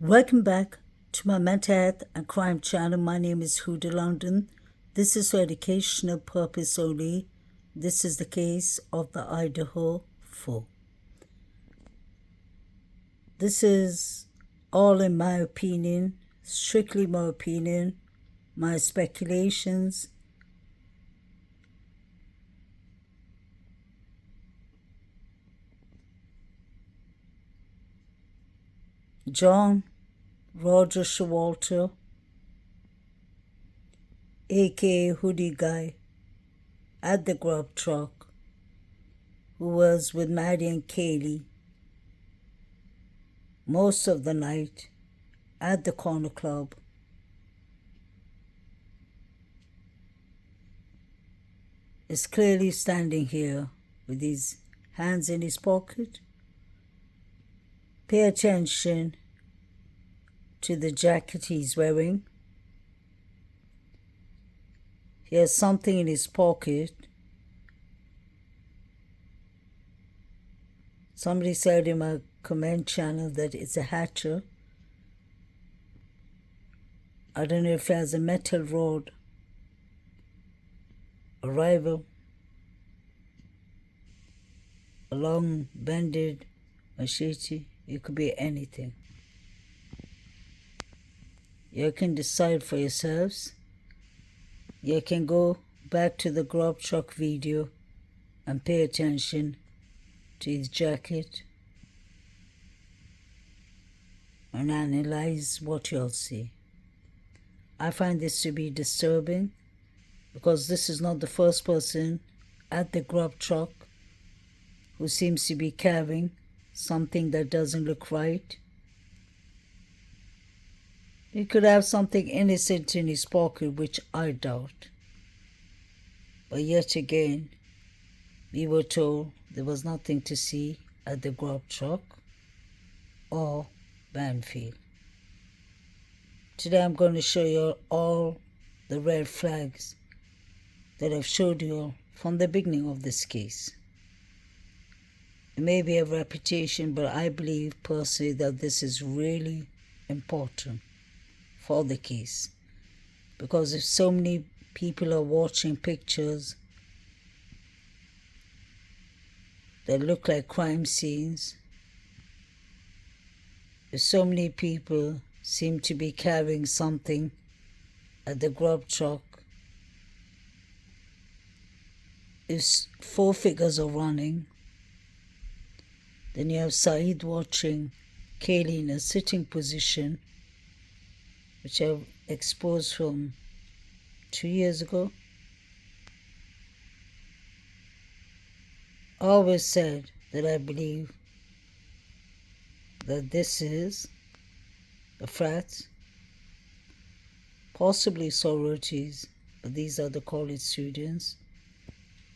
Welcome back to my mental health and crime channel. My name is Huda London. This is for educational purpose only. This is the case of the Idaho 4. This is all in my opinion, strictly my opinion, my speculations. John Roger Showalter, aka Hoodie Guy, at the grub truck, who was with Maddie and Kaylee most of the night at the corner club, is clearly standing here with his hands in his pocket. Pay attention to the jacket he's wearing. He has something in his pocket. Somebody said in my comment channel that it's a hatcher. I don't know if it has a metal rod, a rifle, a long bended machete. It could be anything. You can decide for yourselves. You can go back to the grub truck video and pay attention to his jacket and analyze what you'll see. I find this to be disturbing because this is not the first person at the grub truck who seems to be carrying something that doesn't look right. He could have something innocent in his pocket, which I doubt. But yet again, we were told there was nothing to see at the grub truck or Banfield. Today I'm going to show you all the red flags that I've showed you from the beginning of this case. It may be a repetition, but I believe personally that this is really important for the case, because if so many people are watching pictures that look like crime scenes, if so many people seem to be carrying something at the grub truck, if 4 figures are running, then you have Saeed watching Kaylee in a sitting position, which I've exposed from 2 years ago. I always said that I believe that this is the frats, possibly sororities, but these are the college students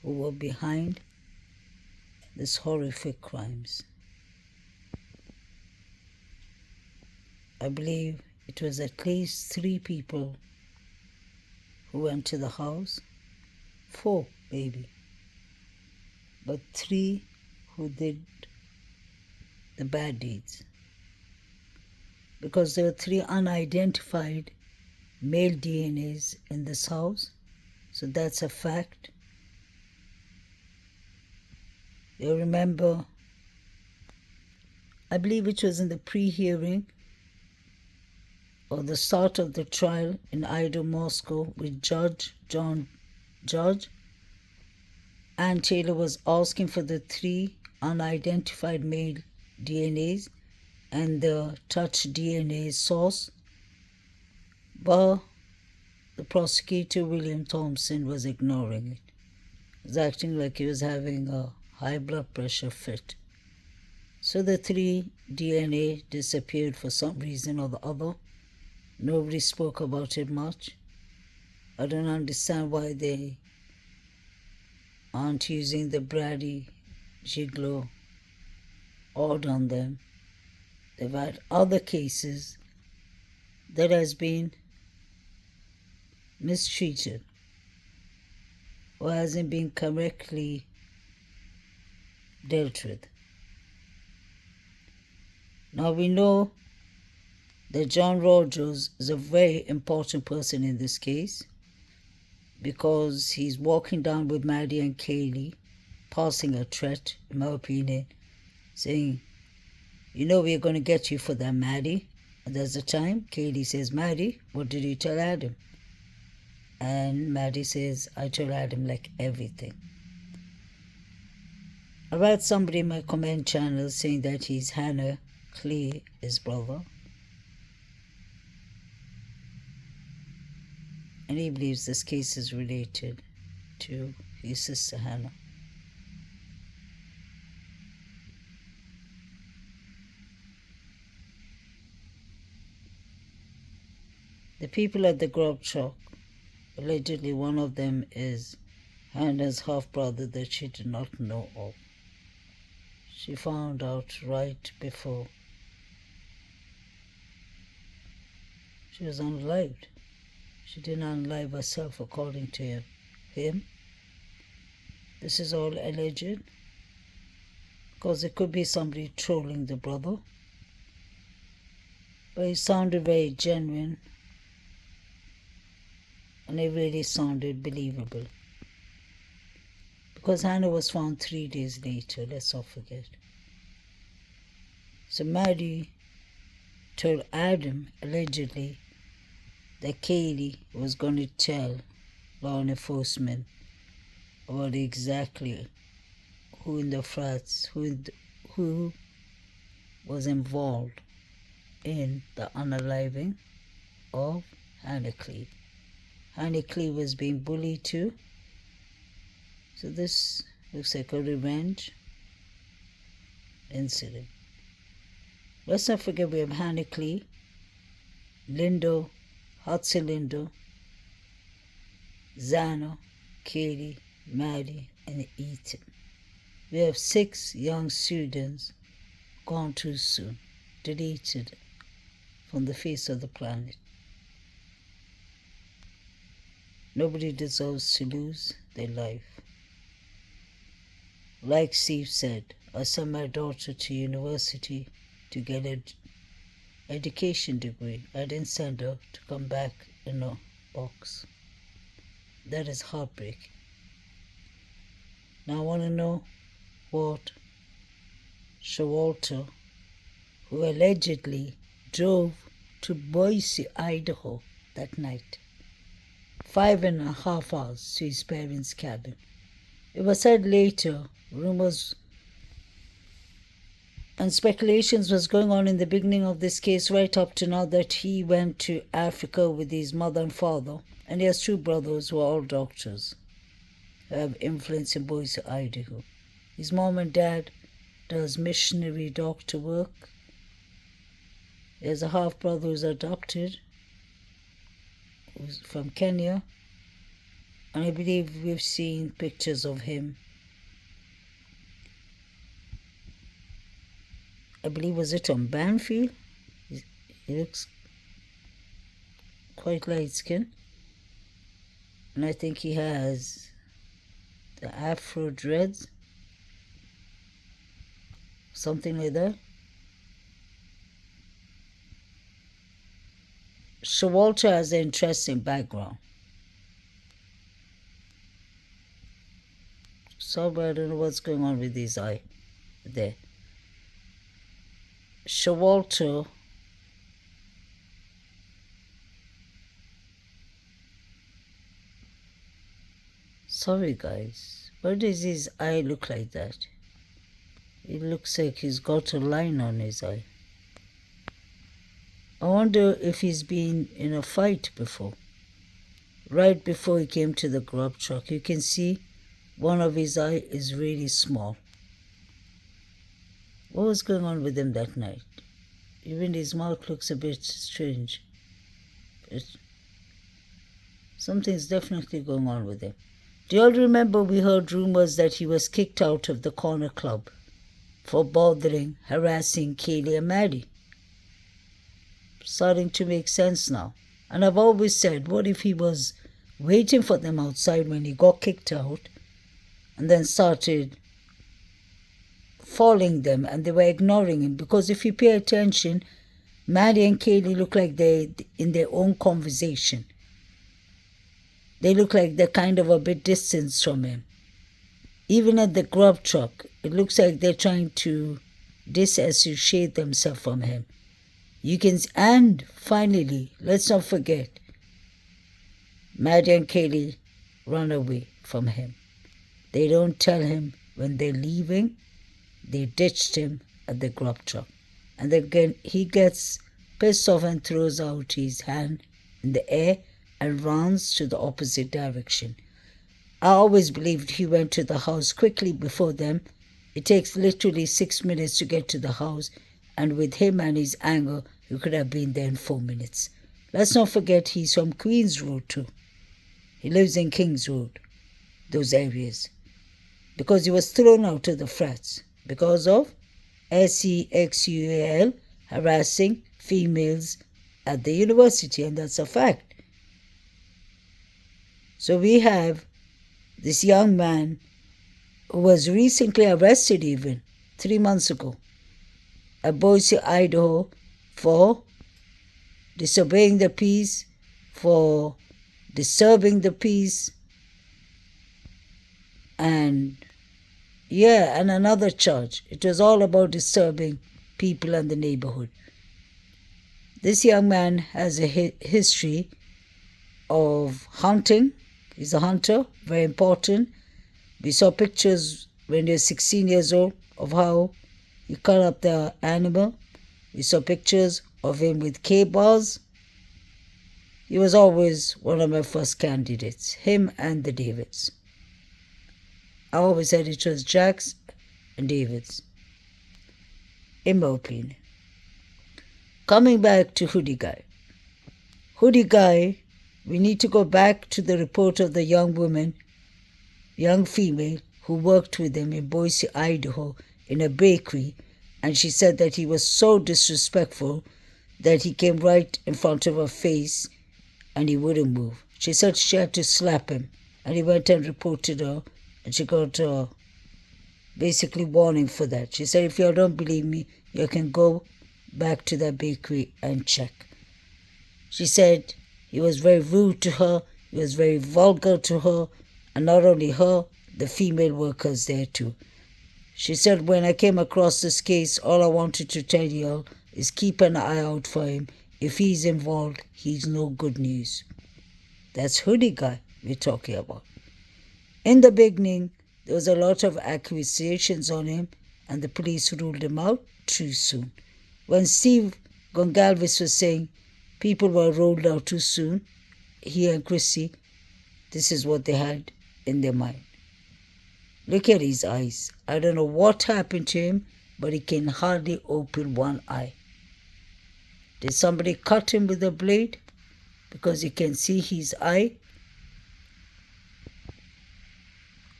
who were behind these horrific crimes. I believe it was at least 3 people who went to the house. 4 maybe, but 3 who did the bad deeds, because there were 3 unidentified male DNAs in this house, so that's a fact. You remember, I believe it was in the pre-hearing or the start of the trial in Idaho, Moscow, with Judge Ann Taylor was asking for the 3 unidentified male DNAs and the touch DNA source, but the prosecutor, William Thompson, was ignoring it. He was acting like he was having a high blood pressure fit. So the 3 DNA disappeared for some reason or the other. Nobody spoke about it much. I don't understand why they aren't using the Brady Gigolo order on them. They've had other cases that has been mistreated or hasn't been correctly dealt with. Now we know that John Rogers is a very important person in this case because he's walking down with Maddie and Kaylee, passing a threat, in my opinion, saying, "You know we're going to get you for that, Maddie." And there's a time Kaylee says, "Maddie, what did you tell Adam?" And Maddie says, "I told Adam like everything." I read somebody in my comment channel saying that he's Hannah Clee, his brother. And he believes this case is related to his sister Hannah. The people at the grub truck, allegedly one of them is Hannah's half-brother that she did not know of. She found out right before she was unalived. She didn't unalive herself according to him. This is all alleged because it could be somebody trolling the brother. But it sounded very genuine and it really sounded believable. Because Hannah was found 3 days later, let's not forget. So Maddie told Adam, allegedly, that Kaylee was going to tell law enforcement about exactly who in the frats, who was involved in the unaliving of Hannah Clee. Hannah Clee was being bullied too. So this looks like a revenge incident. Let's not forget we have Hannah Clee, Lindo, Hudson Lindo, Zana, Katie, Maddie, and Ethan. We have 6 young students gone too soon, deleted from the face of the planet. Nobody deserves to lose their life. Like Steve said, I sent my daughter to university to get an education degree. I didn't send her to come back in a box. That is heartbreaking. Now I want to know what Showalter, who allegedly drove to Boise, Idaho that night, 5.5 hours to his parents' cabin. It was said later, rumors and speculations was going on in the beginning of this case right up to now that he went to Africa with his mother and father, and he has 2 brothers who are all doctors who have influence in Boise, Idaho. His mom and dad does missionary doctor work. He has a half-brother who's adopted, who's from Kenya, and I believe we've seen pictures of him. I believe, was it on Banfield? He looks quite light skinned. And I think he has the afro dreads, something like that. Showalter has an interesting background. Sorry, I don't know what's going on with his eye there. Showalter sorry guys, why does his eye look like that? It looks like he's got a line on his eye. I wonder if he's been in a fight before. Right before he came to the grub truck, you can see one of his eye is really small. What was going on with him that night? Even his mouth looks a bit strange. But something's definitely going on with him. Do you all remember we heard rumors that he was kicked out of the corner club for bothering, harassing Kaylee and Maddie? Starting to make sense now. And I've always said, what if he was waiting for them outside when he got kicked out and then started following them and they were ignoring him? Because if you pay attention, Maddie and Kaylee look like they're in their own conversation. They look like they're kind of a bit distanced from him. Even at the grub truck, it looks like they're trying to disassociate themselves from him. And finally, let's not forget, Maddie and Kaylee run away from him. They don't tell him when they're leaving. They ditched him at the grub truck. And then he gets pissed off and throws out his hand in the air and runs to the opposite direction. I always believed he went to the house quickly before them. It takes literally 6 minutes to get to the house, and with him and his anger, he could have been there in 4 minutes. Let's not forget he's from Queens Road too. He lives in Kings Road, those areas. Because he was thrown out of the flats because of sexual harassing females at the university, and that's a fact. So we have this young man who was recently arrested even 3 months ago at Boise, Idaho, for disobeying the peace, for disturbing the peace, and another charge. It was all about disturbing people in the neighborhood. This young man has a history of hunting. He's a hunter, very important. We saw pictures when he was 16 years old of how he cut up the animal. We saw pictures of him with K-bars. He was always one of my first candidates, him and the Davids. I always said it was Jacks and Davids, in my opinion. Coming back to Hoodie Guy. Hoodie Guy, we need to go back to the report of the young female who worked with him in Boise, Idaho, in a bakery, and she said that he was so disrespectful that he came right in front of her face and he wouldn't move. She said she had to slap him, and he went and reported her, and she got basically warning for that. She said, if you don't believe me, you can go back to that bakery and check. She said he was very rude to her, he was very vulgar to her, and not only her, the female workers there too. She said, when I came across this case, all I wanted to tell y'all is keep an eye out for him. If he's involved, he's no good news. That's Hoodie Guy we're talking about. In the beginning, there was a lot of accusations on him, and the police ruled him out too soon. When Steve Gongalves was saying people were ruled out too soon, he and Chrissy, this is what they had in their mind. Look at his eyes. I don't know what happened to him, but he can hardly open one eye. Did somebody cut him with a blade? Because you can see his eye.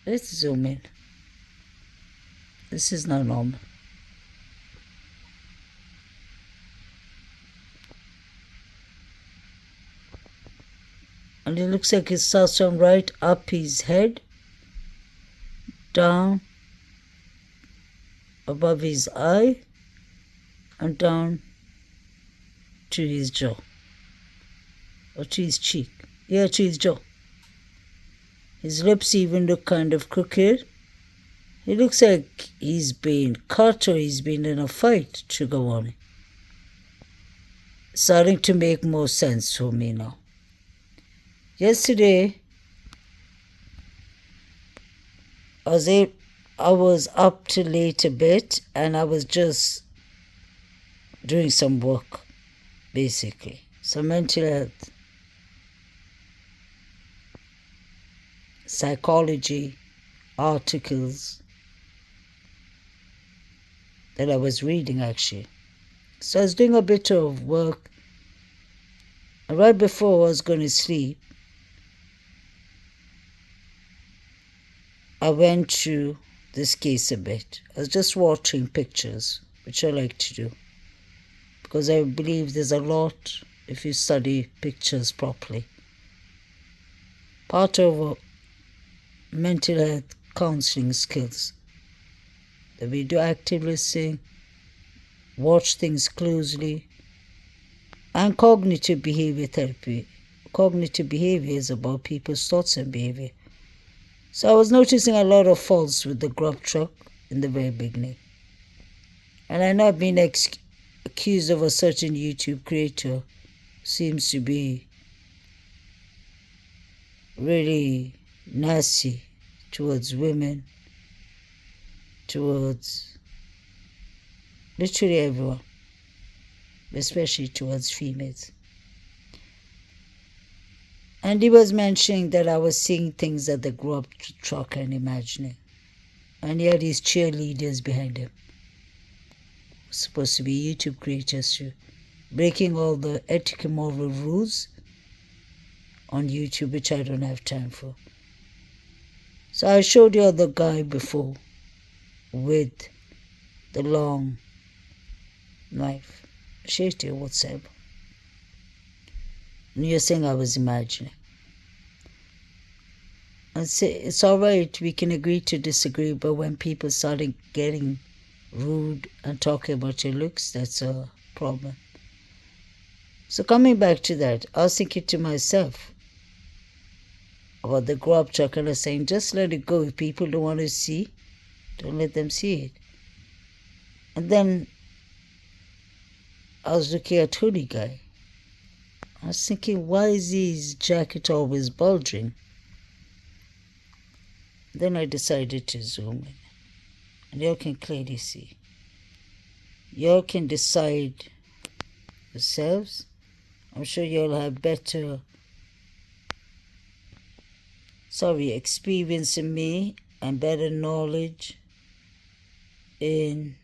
Let's zoom in. This is not normal. And it looks like it starts from right up his head, down above his eye, and down to his jaw. Or to his cheek. Yeah, to his jaw. His lips even look kind of crooked. It looks like he's been cut or he's been in a fight, Sugar Warning. Starting to make more sense for me now. Yesterday, I was up till late a bit, and I was just doing some work, basically. Some mental health, psychology articles that I was reading, actually. So I was doing a bit of work, and right before I was going to sleep, I went through this case a bit. I was just watching pictures, which I like to do, because I believe there's a lot if you study pictures properly. Part of mental health counseling skills, that we do active listening, watch things closely, and cognitive behavior therapy. Cognitive behavior is about people's thoughts and behavior. So I was noticing a lot of faults with the grub truck in the very beginning. And I know I've been accused of a certain YouTube creator who seems to be really nasty towards women, towards literally everyone, especially towards females. And he was mentioning that I was seeing things that the grub truck and imagining. And he had his cheerleaders behind him. Supposed to be YouTube creators too, breaking all the ethical moral rules on YouTube, which I don't have time for. So I showed you the guy before with the long knife. I shared you WhatsApp. And you're saying I was imagining. I say it's all right, we can agree to disagree, but when people started getting rude and talking about your looks, that's a problem. So coming back to that, I was thinking to myself about the grub truck, and I was saying, just let it go. If people don't want to see, don't let them see it. And then I was looking at hoodie guy. I was thinking, why is his jacket always bulging? Then I decided to zoom in. And you can clearly see. You can decide yourselves. I'm sure you'll have better experience in me and better knowledge in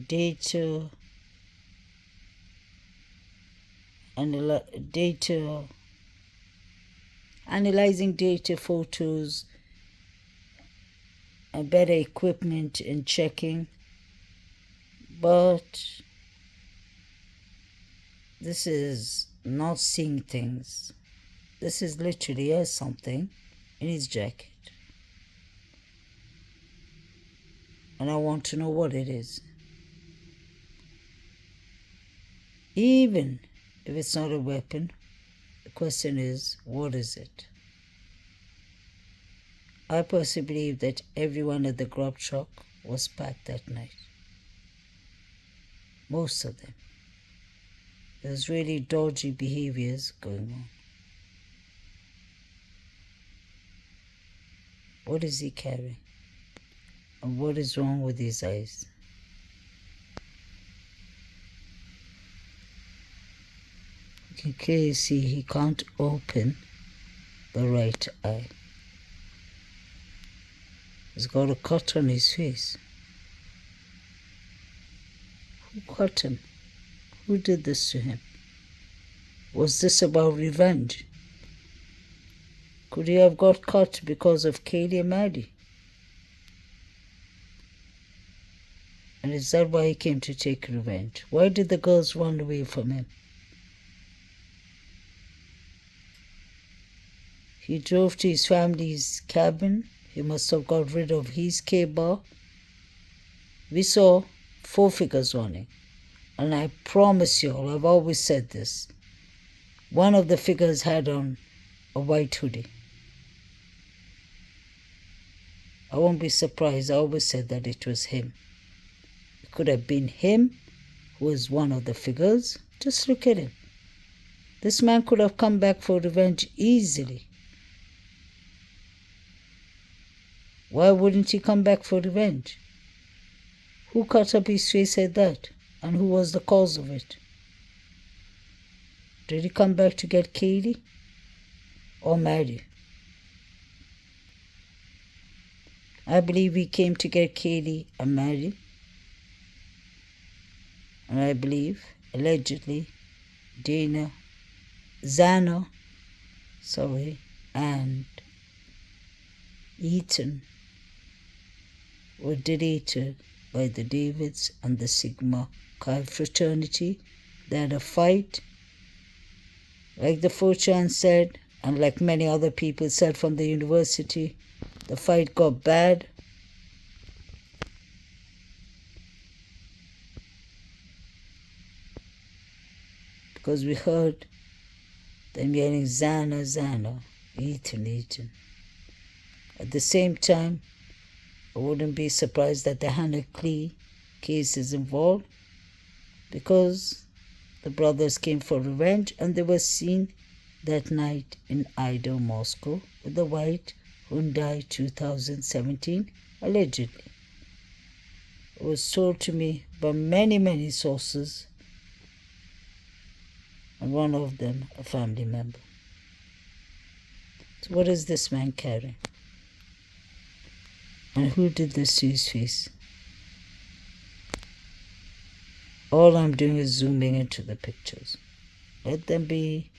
data, analyzing data, photos, and better equipment in checking. But this is not seeing things. This is literally something in his jacket. And I want to know what it is. Even if it's not a weapon, the question is, what is it? I personally believe that everyone at the grub truck was packed that night. Most of them. There's really dodgy behaviors going on. What is he carrying? And what is wrong with his eyes? You can clearly see he can't open the right eye. He's got a cut on his face. Who cut him? Who did this to him? Was this about revenge? Could he have got cut because of Kaylee and Maddie? And is that why he came to take revenge? Why did the girls run away from him? He drove to his family's cabin. He must have got rid of his K-bar. We saw 4 figures running. And I promise you all, I've always said this. One of the figures had on a white hoodie. I won't be surprised. I always said that it was him. It could have been him who was one of the figures. Just look at him. This man could have come back for revenge easily. Why wouldn't he come back for revenge? Who cut up his face at that? And who was the cause of it? Did he come back to get Katie or Maddie? I believe he came to get Katie and Maddie. And I believe, allegedly, Zana, and Ethan were deleted by the Davids and the Sigma Chi fraternity. They had a fight. Like the 4chan said, and like many other people said from the university, the fight got bad. because we heard them yelling Zana, Zana, Ethan, Ethan. At the same time, I wouldn't be surprised that the Hannah Clee case is involved, because the brothers came for revenge and they were seen that night in Idaho, Moscow, with the white Hyundai 2017, allegedly. It was told to me by many, many sources, and one of them a family member. So what is this man carrying? And who did this to his face? All I'm doing is zooming into the pictures. Let them be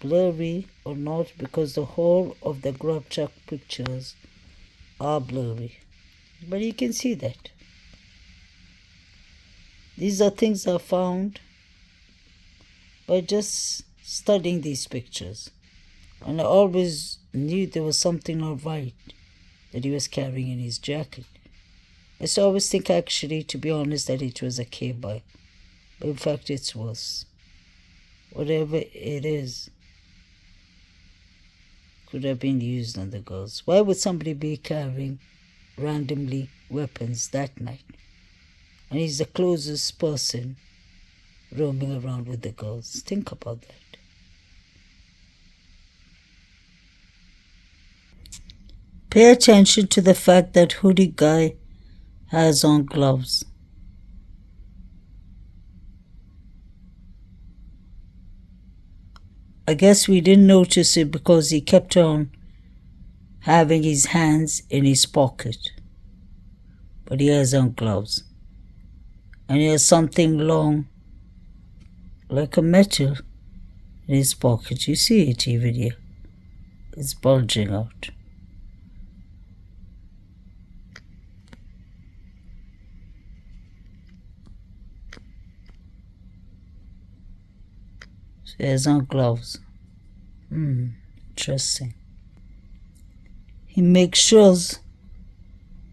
blurry or not, because the whole of the grub truck pictures are blurry. But you can see that. These are things I found by just studying these pictures. And I always knew there was something not right that he was carrying in his jacket. I used to always think, actually, to be honest, that it was a K-boy. But in fact, it's worse. Whatever it is could have been used on the girls. Why would somebody be carrying randomly weapons that night? And he's the closest person roaming around with the girls. Think about that. Pay attention to the fact that hoodie guy has on gloves. I guess we didn't notice it because he kept on having his hands in his pocket. But he has on gloves. And he has something long, like a metal, in his pocket. You see it even here. It's bulging out. So he has on gloves. Interesting. He makes sure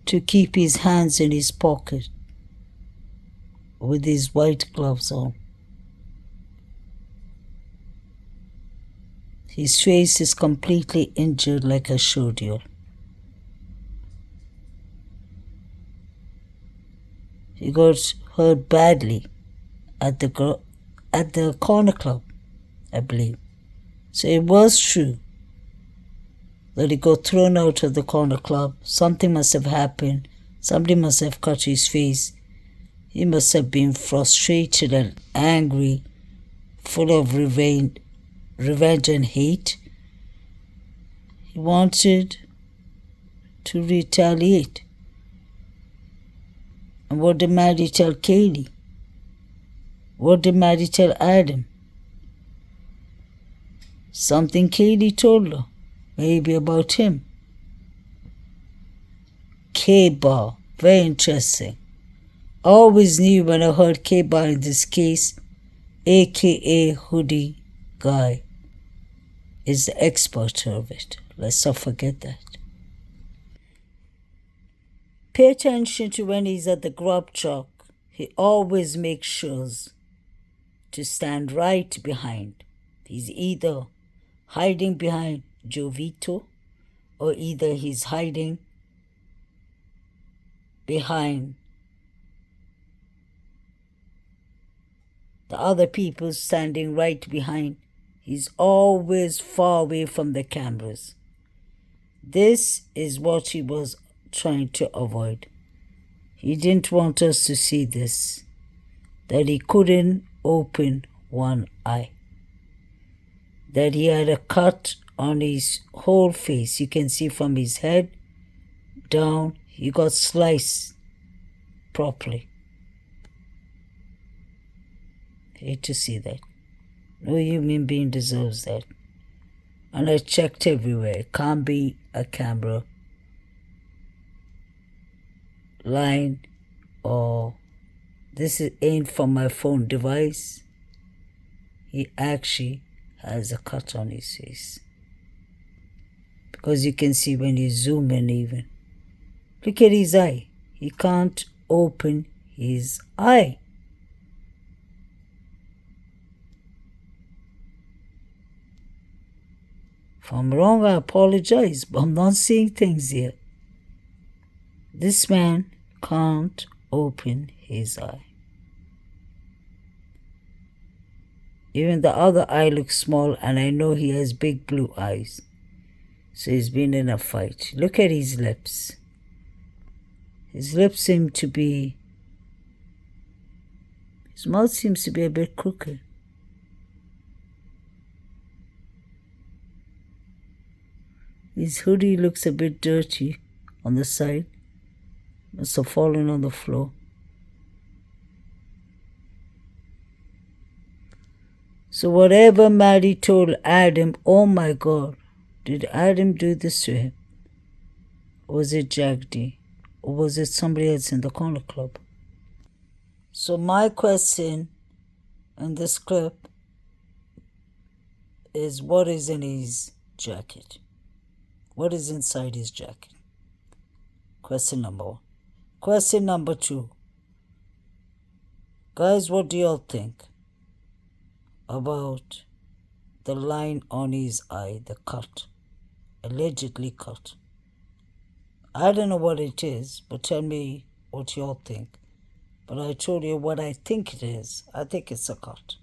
to keep his hands in his pocket with his white gloves on. His face is completely injured, like I showed you. He got hurt badly at the corner club, I believe. So it was true that he got thrown out of the corner club. Something must have happened. Somebody must have cut his face. He must have been frustrated and angry, full of revenge and hate. He wanted to retaliate. And what did Maddie tell Kaylee? What did Maddie tell Adam? Something Kaylee told her, maybe about him. K-Bar, very interesting. I always knew when I heard K-Bar in this case, aka Hoodie Guy, is the expert of it. Let's not forget that. Pay attention to when he's at the grub truck. He always makes sure to stand right behind. He's either hiding behind Jovito, or either he's hiding behind the other people standing right behind. He's always far away from the cameras. This is what he was trying to avoid. He didn't want us to see this, that he couldn't open one eye, that he had a cut on his whole face. You can see from his head down, he got sliced properly. Hate to see that. No human being deserves that. And I checked everywhere. It can't be a camera line, or this ain't from my phone device. He actually has a cut on his face, because you can see when you zoom in even. Look at his eye. He can't open his eye. If I'm wrong, I apologize, but I'm not seeing things here. This man can't open his eye. Even the other eye looks small, and I know he has big blue eyes. So he's been in a fight. Look at his lips. His lips seem to be... His mouth seems to be a bit crooked. His hoodie looks a bit dirty on the side. Must have fallen on the floor. So whatever Maddie told Adam, oh my God, did Adam do this to him? Or was it Jack D? Or was it somebody else in the corner club? So my question in this clip is, what is in his jacket? What is inside his jacket? Question number one. Question number two. Guys, what do y'all think about the line on his eye, the cut, allegedly cut? I don't know what it is, but tell me what y'all think. But I told you what I think it is. I think it's a cut.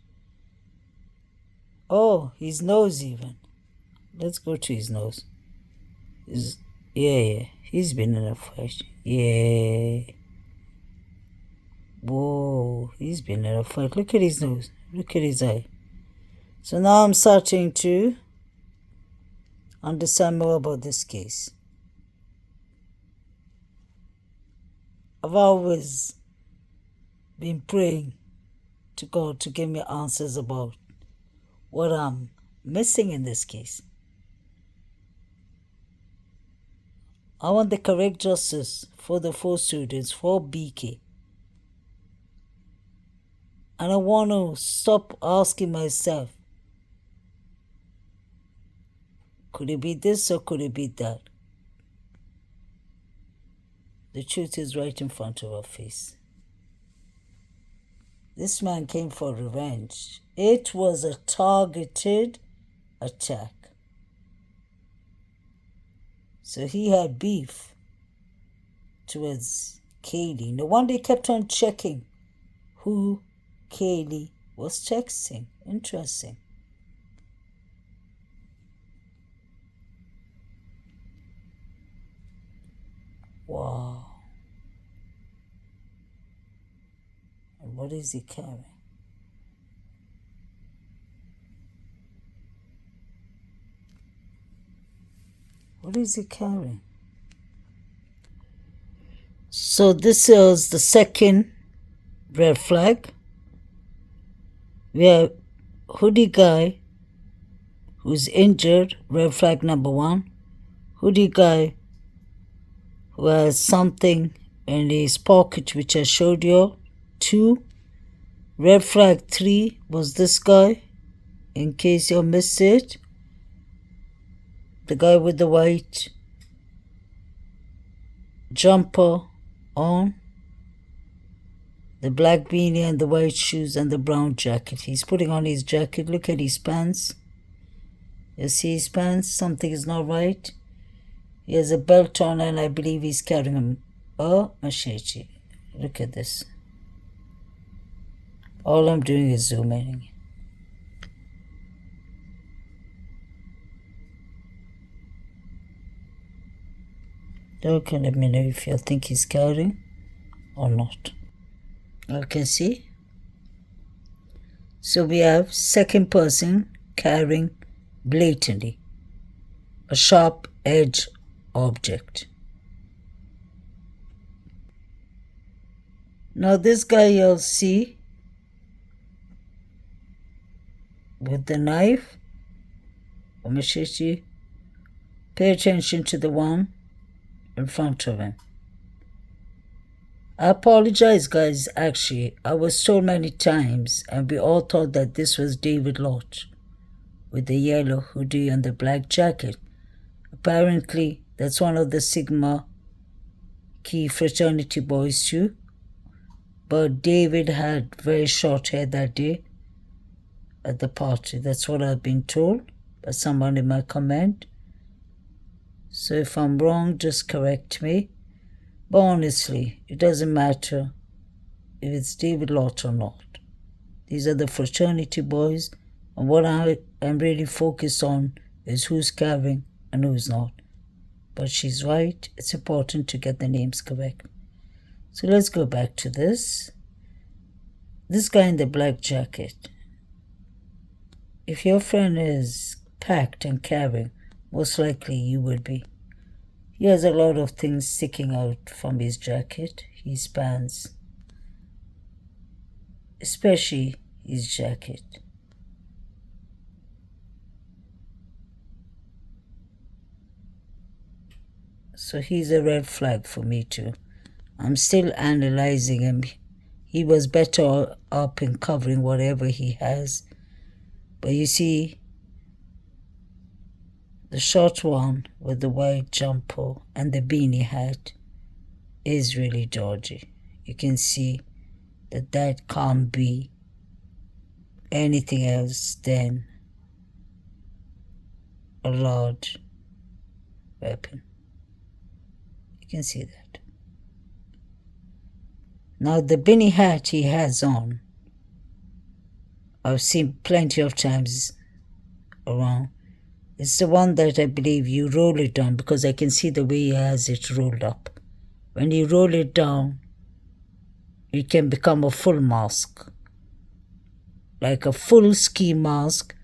Oh, his nose even. Let's go to his nose. Yeah. He's been in a fight. Yeah. Whoa, he's been in a fight. Look at his nose. Look at his eye. So now I'm starting to understand more about this case. I've always been praying to God to give me answers about what I'm missing in this case. I want the correct justice for the 4 students, for BK. And I want to stop asking myself, could it be this or could it be that? The truth is right in front of our face. This man came for revenge. It was a targeted attack. So he had beef towards Kaylee. No wonder he kept on checking who Kaylee was texting. Interesting. Wow. And what is he carrying? What is he carrying? So this is the second red flag. We have hoodie guy who's injured, red flag number 1. Hoodie guy who has something in his pocket, which I showed you. 2. Red flag 3 was this guy, in case you missed it. The guy with the white jumper on, the black beanie and the white shoes and the brown jacket. He's putting on his jacket. Look at his pants. You see his pants? Something is not right. He has a belt on and I believe he's carrying a machete. Look at this. All I'm doing is zooming. Okay, let me know if you think he's carrying or not. You can see. So we have second person carrying blatantly a sharp edge object. Now this guy you'll see with the knife or machete, pay attention to the one in front of him. I apologize, guys. Actually, I was told many times, and we all thought that this was David Lodge with the yellow hoodie and the black jacket. Apparently, that's one of the Sigma Chi fraternity boys too. But David had very short hair that day at the party. That's what I've been told. by someone in my comment. So if I'm wrong, just correct me. But honestly, it doesn't matter if it's David Lott or not. These are the fraternity boys, and what I am really focused on is who's carving and who's not. But she's right, it's important to get the names correct. So let's go back to this. This guy in the black jacket. If your friend is packed and carrying, most likely you would be. He has a lot of things sticking out from his jacket, his pants, especially his jacket. So he's a red flag for me too. I'm still analyzing him. He was better up in covering whatever he has. But you see, the short one with the white jumper and the beanie hat is really dodgy. You can see that that can't be anything else than a large weapon. You can see that. Now the beanie hat he has on, I've seen plenty of times around. It's the one that I believe you roll it down, because I can see the way he has it rolled up. When you roll it down, it can become a full mask. Like a full ski mask,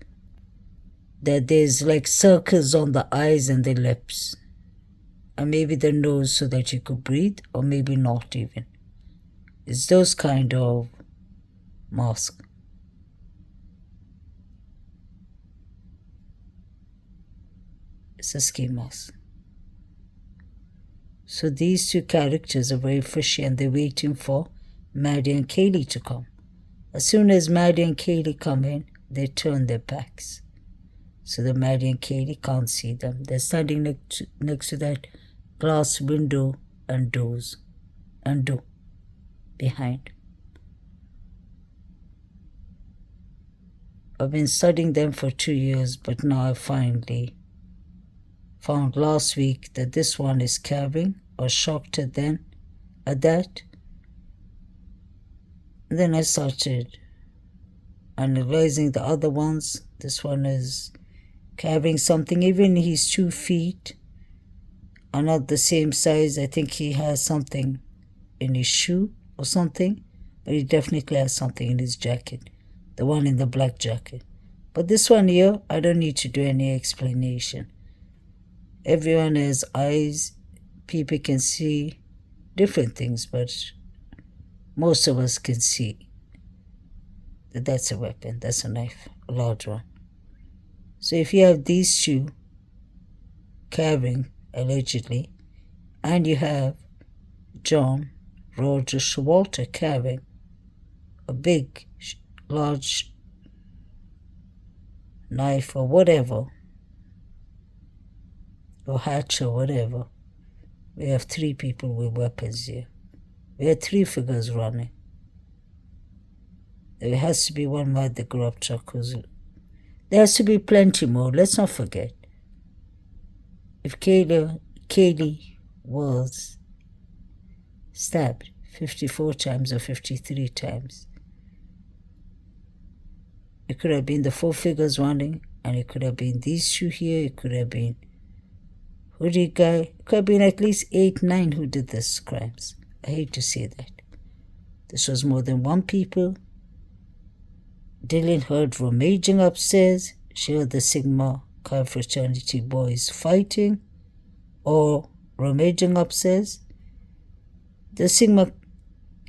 that there's like circles on the eyes and the lips. And maybe the nose so that you could breathe, or maybe not even. It's those kind of mask. It's a ski mask. So these two characters are very fishy, and they're waiting for Maddie and Kaylee to come. As soon as Maddie and Kaylee come in, they turn their backs. So the Maddie and Kaylee can't see them. They're standing next to that glass window and doors and door behind. I've been studying them for 2 years, but now I finally found last week that this one is carving. I was shocked at that. And then I started analyzing the other ones. This one is carving something. Even his 2 feet are not the same size. I think he has something in his shoe or something, but he definitely has something in his jacket. The one in the black jacket. But this one here, I don't need to do any explanation. Everyone has eyes. People can see different things, but most of us can see that that's a weapon. That's a knife, a large one. So if you have these two carving, allegedly, and you have John Roger Showalter carving a big, large knife or whatever, or hatch or whatever, we have 3 people with weapons here. We have 3 figures running. There has to be one by the grub truck. There has to be plenty more. Let's not forget. If Kaylee was stabbed 54 times or 53 times, it could have been the 4 figures running, and it could have been these 2 here. It could have been hoodie guy. It could have been at least 8, 9 who did these crimes. I hate to say that. This was more than 1 people. Dylan heard rummaging upstairs. She heard the Sigma Chi fraternity boys fighting or rummaging upstairs. The Sigma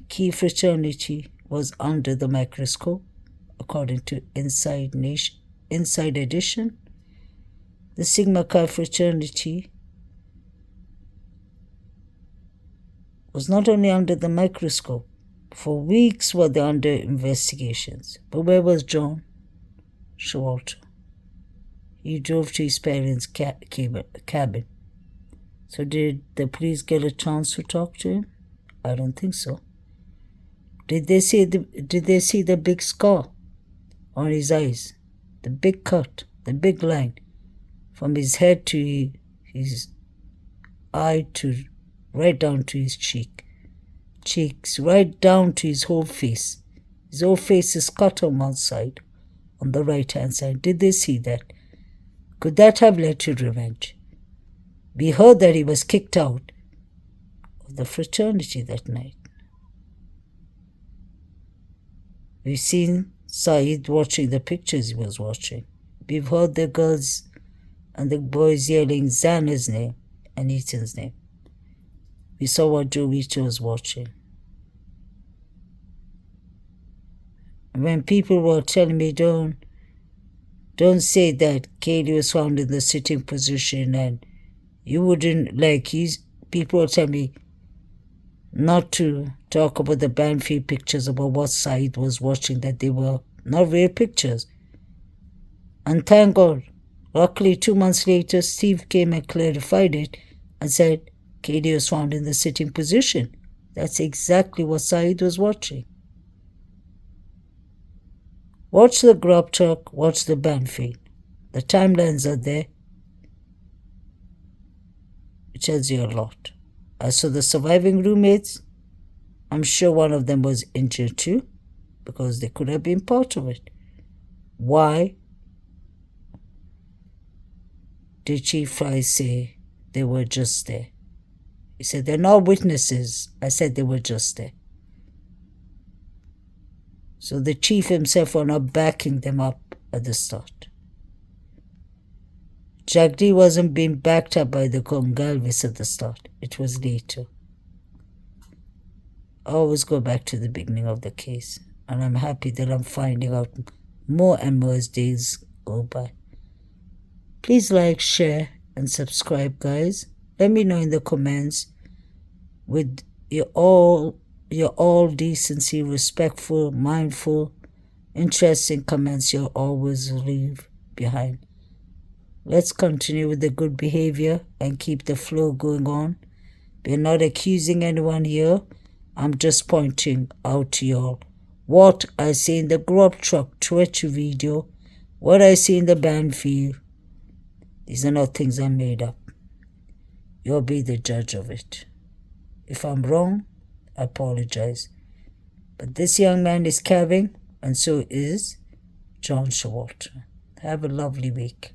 Chi fraternity was under the microscope, according to Inside Edition. The Sigma Chi fraternity was not only under the microscope, for weeks were they under investigations. But where was John Showalter? He drove to his parents' cabin. So did the police get a chance to talk to him? I don't think so. Did they see the big scar on his eyes? The big cut, the big line. from his head to his eye to right down to his cheeks, right down to his whole face. His whole face is cut on one side, on the right-hand side. Did they see that? Could that have led to revenge? We heard that he was kicked out of the fraternity that night. We've seen Saeed watching the pictures he was watching. We've heard the girls and the boys yelling Xana's name and Ethan's name. We saw what Jovita was watching. When people were telling me, don't say that Katie was found in the sitting position and you wouldn't, people were telling me not to talk about the Banfield pictures, about what Saeed was watching, that they were not real pictures. And thank God, luckily 2 months later, Steve came and clarified it and said Katie was found in the sitting position. That's exactly what Saeed was watching. Watch the grub truck, watch the Banfield. The timelines are there. It tells you a lot. As for the surviving roommates, I'm sure one of them was injured too, because they could have been part of it. Why did Chief Fry say they were just there? He said, they're not witnesses. I said they were just there. So the chief himself were not backing them up at the start. Jagdi wasn't being backed up by the Gongalves at the start. It was later. I always go back to the beginning of the case, and I'm happy that I'm finding out more and more as days go by. Please like, share, and subscribe, guys. Let me know in the comments with your all decency, respectful, mindful, interesting comments you'll always leave behind. Let's continue with the good behavior and keep the flow going on. We're not accusing anyone here. I'm just pointing out to y'all what I see in the grub truck Twitter video, what I see in the Banfield. These are not things I made up. You'll be the judge of it. If I'm wrong, I apologize. But this young man is Kevin, and so is John Showalter. Have a lovely week.